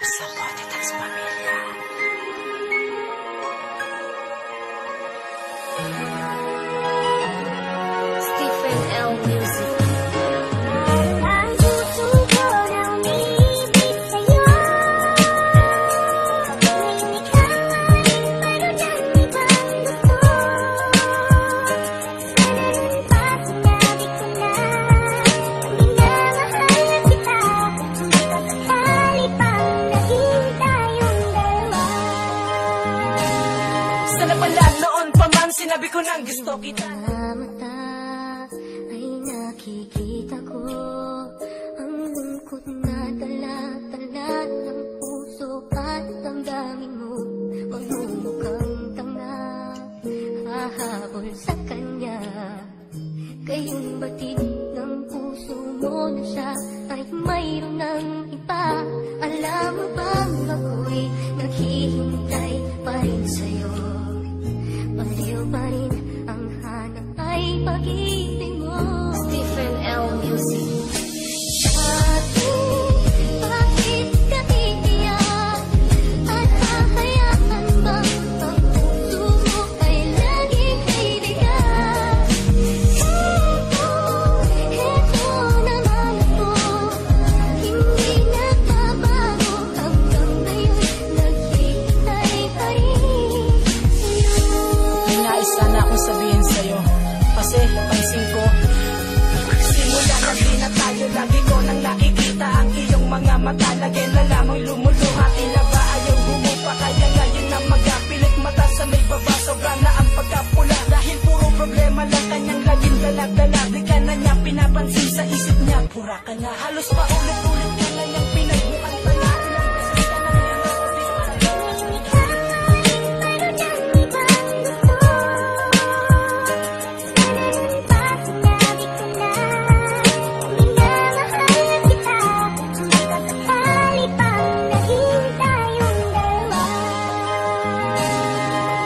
Supported sa pamilya. Stephen L. Music. Sana pala noon pa man sinabi ko nang gusto kita. Mata ay nakikita ko ang lungkot na dala-dala ng puso at damdamin mo. Magmumukhang tanga, hahabol sa kanya. Kayong batid ng puso mo na siya ay mayroon ng iba. Alam mo bang ako'y naghihintay pa rin sa'yo? Baliw pa rin ang hanap ay pag-ibig mo. Stephen L. Music. Bakit ka iiyak? At hahayaan bang ang puso mo ay laging kaibigan? Heto naman ako, hindi nagbabago hanggang ngayon naghihintay pa rin sa'yo. Nais sana akong sabihin sa'yo, kasi pansin ko, simula na di na tayo, lagi ko nang nakikita ang iyong mga mata. Lagi na lamang lumuluha, tila ba ayaw humupa? Kaya ngayon na magapilit mata sa may baba, sobra na ang pagkapula. Dahil puro problema lang kanyang laging dalag-dalag. Di ka na niya pinapansin sa isip niya, pura ka na. Halos pa ulit-ulit ka na niyang pinagbukan pa na. Ilang beses ka na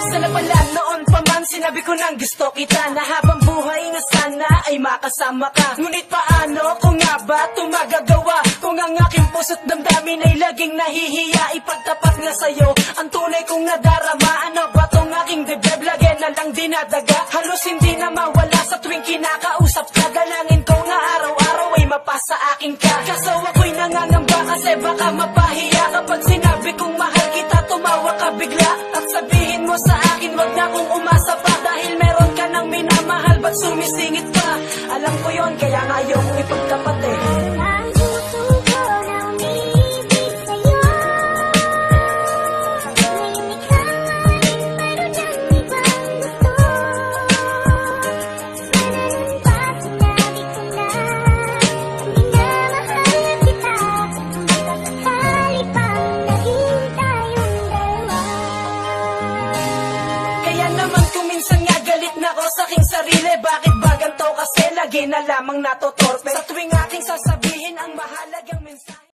Sana pala noon pa man sinabi ko nang gusto kita, na habang buhay nga sana ay makasama ka. Ngunit paano kung nga ba ito magagawa? Kung ang aking puso't damdamin ay laging nahihiya, ipagtapat nga sa'yo ang tunay kong nadarama. Ano ba tong aking dibdib, lagi na lang dinadaga? Halos hindi na mawala sa tuwing kinakausap ka. Dalangin ko na araw-araw ay mapasa akin ka. Kaso ako'y nangangamba kasi baka mapahiya kapag sinabi kong mahal kita, tumawa ka bigla at sabihin mo sa akin wag na kong umasa pa. Dahil meron ka nang minamahal, ba't sumisingit ka? Alam ko yon, kaya nga ayaw kong ipagtapat eh. Ang puso ko na umiibig sa'yo. Ngayon ikaw ay mayroon ng ibang gusto. Sana pa sinabi ko na minamahal kita. Magkakasakali pang naging tayong dalawa. Kaya naman kung minsan nga galit na ako sa aking sarili, bakit ba ganito? Kasi lagi na lamang natotorpe sa tuwing aking sasabihin.